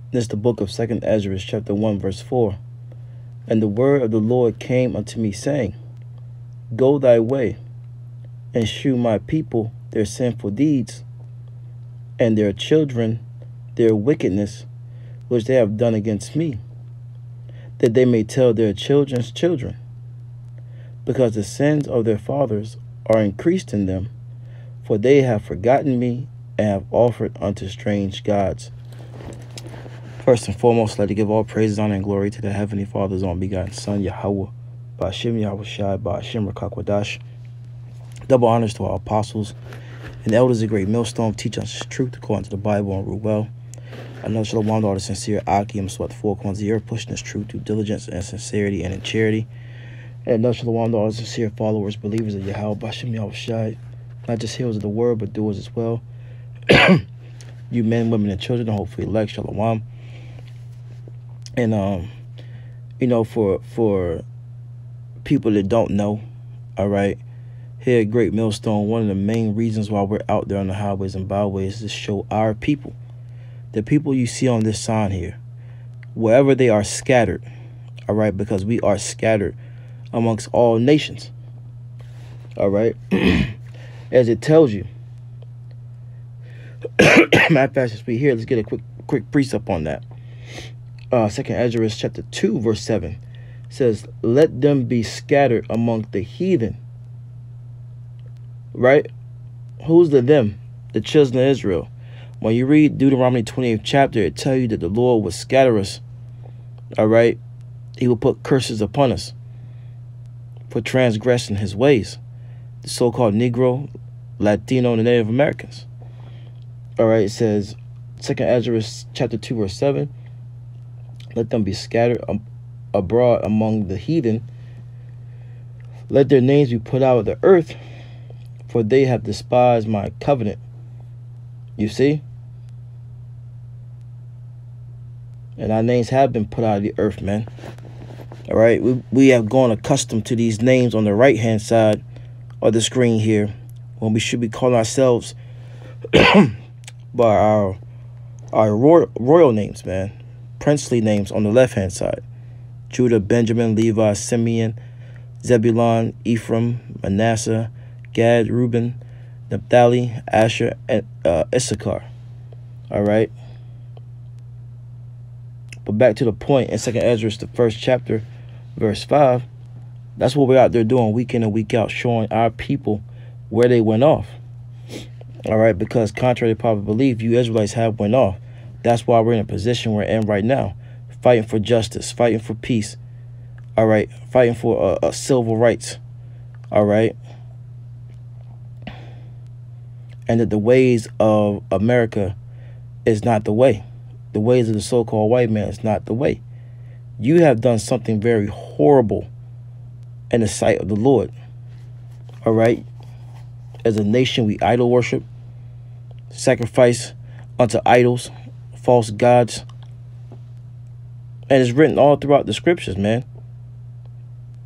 This is the book of 2nd Ezra, chapter 1, verse 4. And the word of the Lord came unto me, saying, Go thy way, and shew my people their sinful deeds, and their children their wickedness, which they have done against me, that they may tell their children's children, because the sins of their fathers are increased in them, for they have forgotten me, and have offered unto strange gods. First and foremost, let us give all praise, honor, and glory to the Heavenly Father's only begotten Son, YAHAWAH, BAHASHAM, YAHAWASHI, BAHASHAM, RAKAKWADASH. Double honors to our apostles and elders of great millstone, teach us truth according to the Bible and rule well. Another shalom to all the sincere Aki, I'm sweat the four corners of the earth, pushing this truth through diligence and sincerity and in charity. And another shalom to all the sincere followers, believers of Yahweh, BAHASHAM, YAHAWASHI, not just hearers of the word, but doers as well. You men, women, and children, and hopefully elect, shalom. And you know, for people that don't know, all right, here at Great Millstone, one of the main reasons why we're out there on the highways and byways is to show our people, the people you see on this sign here, wherever they are scattered, all right, because we are scattered amongst all nations, all right, as it tells you. Matter of fact, since we're here, let's get a quick precept on that. 2nd Ezra chapter 2 verse 7 says, let them be scattered among the heathen. Right? Who's the them? The children of Israel. When you read Deuteronomy 28th chapter, it tells you that the Lord will scatter us. All right? He will put curses upon us for transgressing his ways. The so-called Negro, Latino, and the Native Americans. All right, it says, 2nd Ezra chapter 2 verse 7, let them be scattered abroad among the heathen. Let their names be put out of the earth, for they have despised my covenant. You see? And our names have been put out of the earth, man. All right, we have gone accustomed to these names on the right-hand side of the screen here, when we should be calling ourselves by our royal names, man. Princely names on the left-hand side. Judah, Benjamin, Levi, Simeon, Zebulun, Ephraim, Manasseh, Gad, Reuben, Naphtali, Asher, and Issachar. All right. But back to the point in 2nd Ezra, the 1st chapter, verse 5. That's what we're out there doing week in and week out, showing our people where they went off. All right, because contrary to popular belief, you Israelites have went off. That's why we're in a position we're in right now, fighting for justice, fighting for peace. All right, fighting for civil rights. All right. And that the ways of America is not the way. The ways of the so-called white man is not the way. You have done something very horrible in the sight of the Lord. All right. As a nation, we idol worship, sacrifice unto idols, false gods. And it's written all throughout the scriptures, man.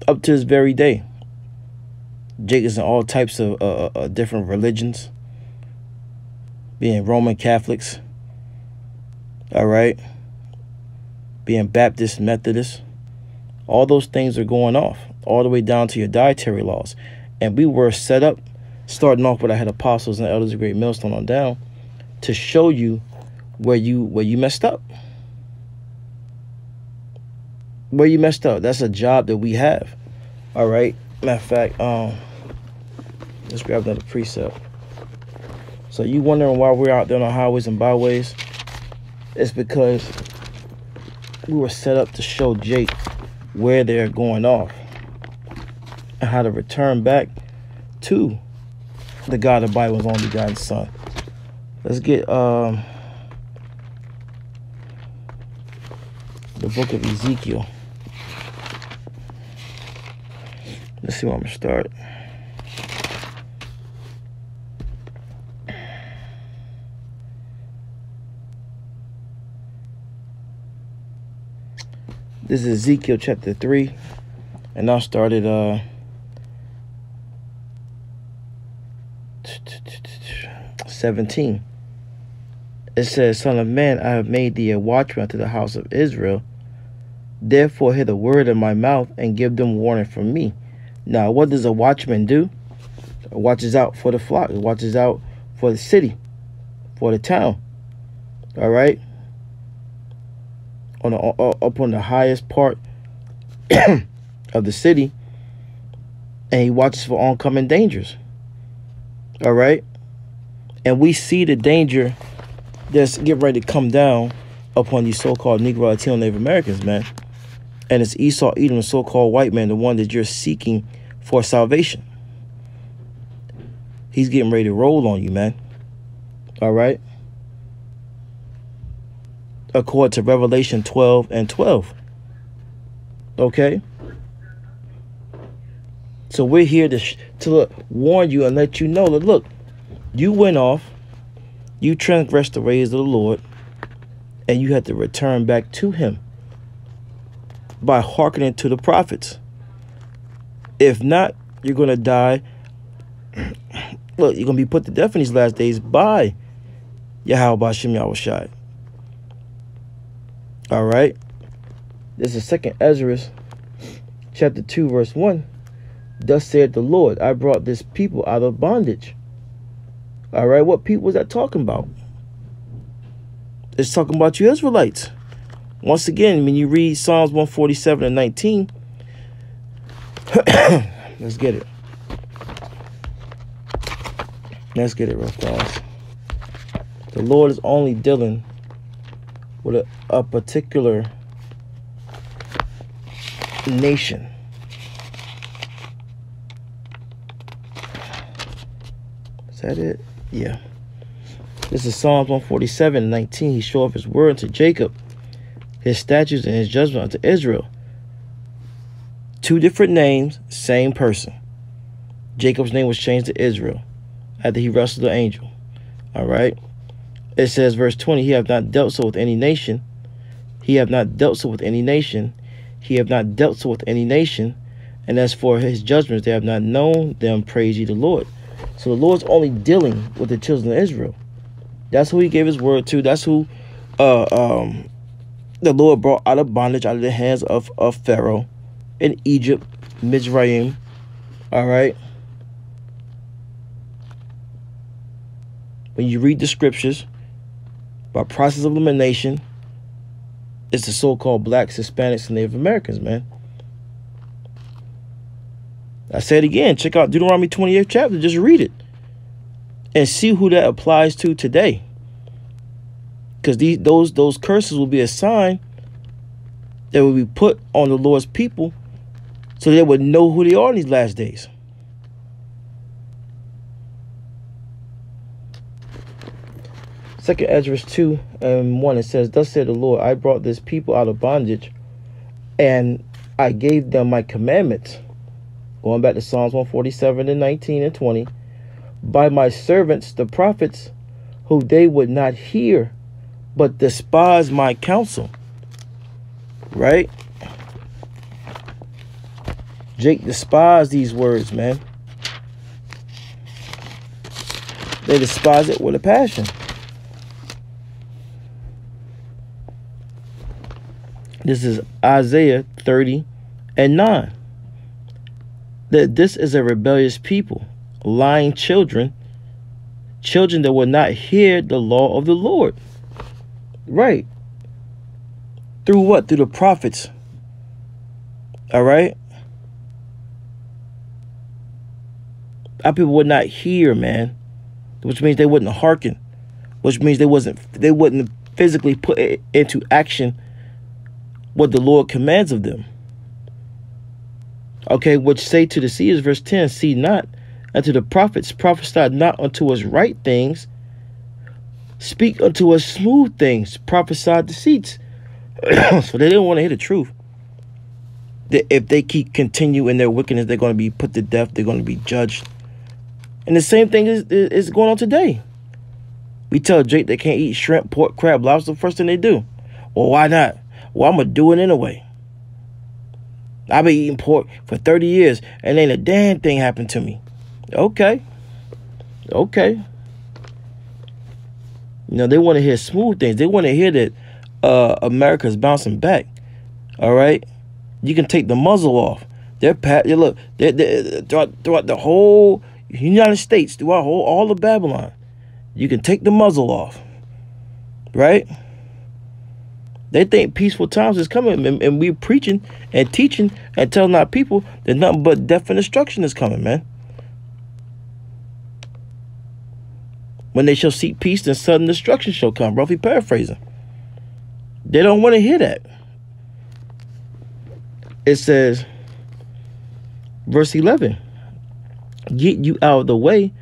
Up to this very day. Jacob's in all types of different religions. Being Roman Catholics. All right. Being Baptist, Methodist. All those things are going off. All the way down to your dietary laws. And we were set up, starting off with I had apostles and elders of great millstone on down, to show you where you messed up. Where you messed up. That's a job that we have. All right. Matter of fact, let's grab another precept. So you wondering why we're out there on the highways and byways? It's because we were set up to show Jake where they're going off and how to return back to the God of the Bible's only begotten Son. Let's get the book of Ezekiel. Let's see where I'm going to start. This is Ezekiel chapter 3. And I'll start at 17. It says, Son of man, I have made thee a watchman unto the house of Israel. Therefore hear the word of my mouth, and give them warning from me. Now, what does a watchman do? It watches out for the flock. It watches out for the city, for the town. All right? Up on the highest part of the city. And he watches for oncoming dangers. All right? And we see the danger that's getting ready to come down upon these so-called Negro, Latino, Native Americans, man. And it's Esau, Edom, the so-called white man, the one that you're seeking for salvation. He's getting ready to roll on you, man. All right? According to Revelation 12:12. Okay? So we're here to warn you and let you know that, look, you went off, you transgressed the ways of the Lord, and you had to return back to him by hearkening to the prophets. If not, you're going to die. Look, you're going to be put to death in these last days by YAHAWASHI, YAHAWASHI. All right? This is 2 Ezra chapter 2, verse 1. Thus said the Lord, I brought this people out of bondage. All right, what people was that talking about? It's talking about you Israelites. Once again, when you read Psalms 147 and 19, let's get it. Let's get it real fast. The Lord is only dealing with a particular nation. Is that it? Yeah. This is Psalms 147 and 19. He showeth his word unto Jacob, his statutes and his judgment unto Israel. Two different names, same person. Jacob's name was changed to Israel after he wrestled the angel. All right. It says, verse 20, he have not dealt so with any nation. He have not dealt so with any nation. He have not dealt so with any nation. And as for his judgments, they have not known them. Praise ye the Lord. So the Lord's only dealing with the children of Israel. That's who he gave his word to. That's who the Lord brought out of bondage, out of the hands of Pharaoh in Egypt, Mizraim. All right. When you read the scriptures, by process of elimination, it's the so-called blacks, Hispanics, and Native Americans, man. I say it again. Check out Deuteronomy 28th chapter. Just read it and see who that applies to today. Because those curses will be a sign that will be put on the Lord's people so they would know who they are in these last days. Second Ezra 2 and 1, it says, thus said the Lord, I brought this people out of bondage, and I gave them my commandments. Going back to Psalms 147 and 19 and 20. By my servants, the prophets, who they would not hear, but despise my counsel. Right? Jake despised these words, man. They despise it with a passion. This is Isaiah 30 and 9. That this is a rebellious people, lying children that will not hear the law of the Lord. Right. Through what? Through the prophets. All right. Our people would not hear, man, which means they wouldn't hearken, which means they wouldn't physically put into action what the Lord commands of them. Okay, which say to the seers, verse 10, see not, and to the prophets, prophesy not unto us right things, speak unto us smooth things, prophesy deceits. So they didn't want to hear the truth. That if they continue in their wickedness, they're going to be put to death, they're going to be judged. And the same thing is going on today. We tell Jake they can't eat shrimp, pork, crab, lobster. First thing they do. Well, why not? Well, I'm going to do it anyway. I've been eating pork for 30 years and ain't a damn thing happened to me. Okay. Okay. You know, they want to hear smooth things. They want to hear that America's bouncing back. All right, you can take the muzzle off. They're throughout the whole United States, throughout all of Babylon. You can take the muzzle off. Right? They think peaceful times is coming, and we're preaching and teaching and telling our people that nothing but death and destruction is coming, man. When they shall seek peace, then sudden destruction shall come. Roughly paraphrasing. They don't want to hear that. It says, verse 11, get you out of the way,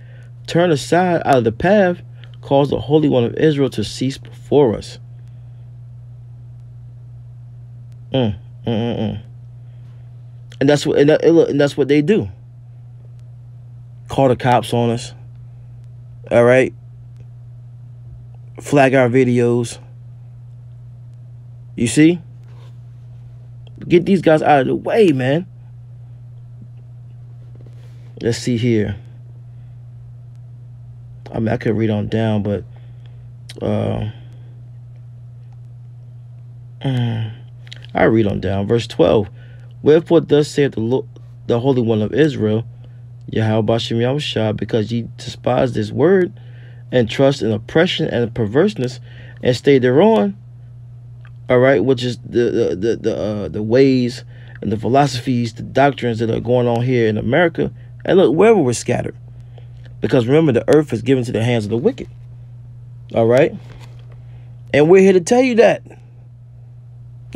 turn aside out of the path, cause the Holy One of Israel to cease before us. And that's what and that's what they do. Call the cops on us. All right. Flag our videos. You see? Get these guys out of the way, man. Let's see here. I mean, I could read on down, but I read on down. Verse 12. Wherefore thus saith the Lord, the Holy One of Israel, YAHAWASHI, because ye despise this word and trust in oppression and perverseness and stay thereon. All right, which is the ways and the philosophies, the doctrines that are going on here in America. And look, wherever we're scattered. Because remember, the earth is given to the hands of the wicked. All right. And we're here to tell you that.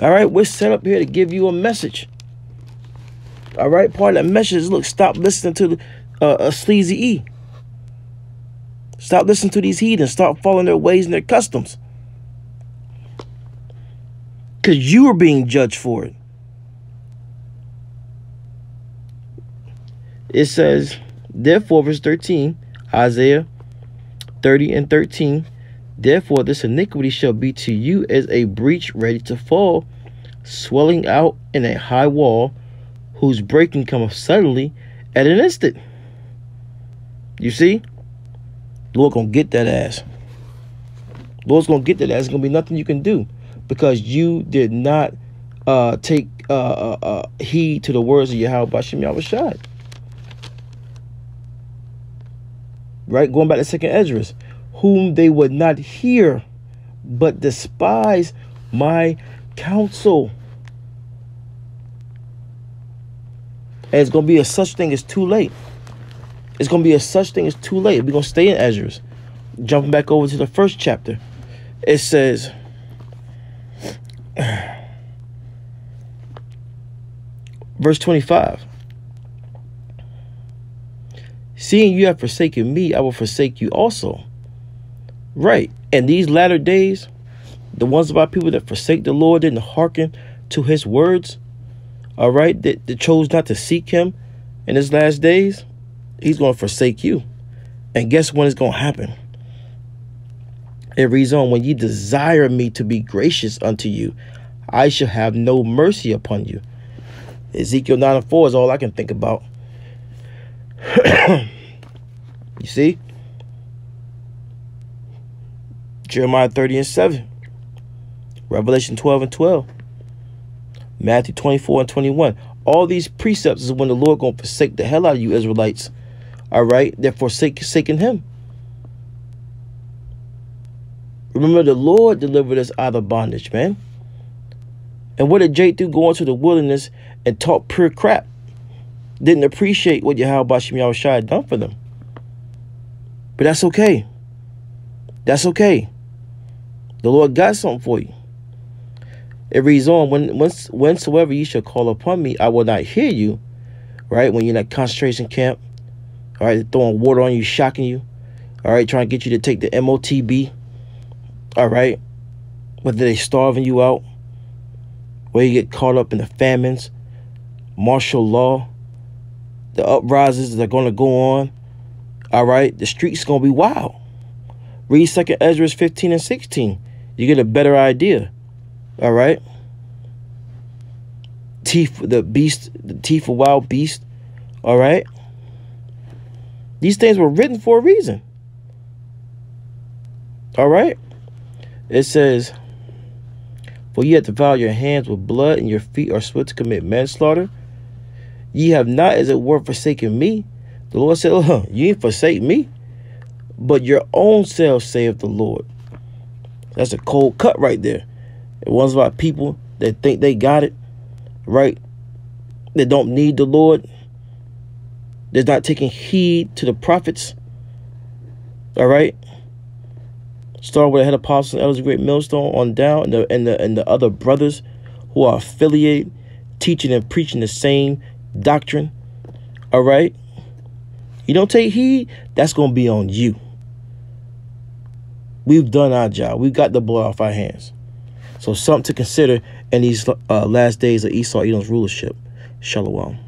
All right. We're set up here to give you a message. All right. Part of that message is, look, stop listening to a sleazy E. Stop listening to these heathens. Stop following their ways and their customs. Because you are being judged for it. It says, therefore, verse 13, Isaiah 30 and 13, therefore this iniquity shall be to you as a breach ready to fall, swelling out in a high wall, whose breaking cometh suddenly at an instant. You see? Lord gonna get that ass. Lord's gonna get that ass. There's gonna be nothing you can do because you did not take heed to the words of YAHAWASHI. Right, going back to 2nd Esdras, whom they would not hear, but despise my counsel. And it's going to be a such thing as too late. It's going to be a such thing as too late. We're going to stay in Esdras. Jumping back over to the 1st chapter. It says, verse 25. Seeing you have forsaken me, I will forsake you also. Right. And these latter days, the ones of our people that forsake the Lord, didn't hearken to his words, all right, that chose not to seek him in his last days, he's going to forsake you. And guess when it's going to happen? It reads on, when ye desire me to be gracious unto you, I shall have no mercy upon you. Ezekiel 9 and 4 is all I can think about. You see? Jeremiah 30 and 7. Revelation 12 and 12. Matthew 24 and 21. All these precepts is when the Lord going to forsake the hell out of you Israelites. All right? They're forsaking him. Remember, the Lord delivered us out of bondage, man. And what did J2 go into the wilderness and talk pure crap? Didn't appreciate what YAHAWASHI had done for them. But that's okay. That's okay. The Lord got something for you. It reads on, whensoever you shall call upon me, I will not hear you. Right? When you're in that concentration camp. All right? They're throwing water on you, shocking you. All right? Trying to get you to take the MOTB. All right? Whether they starving you out. Where you get caught up in the famines. Martial law. The uprisings that are going to go on. All right? The streets going to be wild. Read 2nd Esdras 15 and 16. You get a better idea. All right? The teeth of wild beast. All right? These things were written for a reason. All right. It says, for ye have defiled your hands with blood, and your feet are swift to commit manslaughter. Ye have not, as it were, forsaken me. The Lord said, oh, you ain't forsake me, but your own selves, saith the Lord. That's a cold cut right there. It was about people that think they got it, right? They don't need the Lord. They're not taking heed to the prophets. All right. Start with the head apostles and elders of Great Millstone on down, and the other brothers who are affiliated, teaching and preaching the same doctrine. All right. You don't take heed, that's going to be on you. We've done our job. We've got the blood off our hands. So something to consider in these last days of Esau, Edom's rulership. Shalom.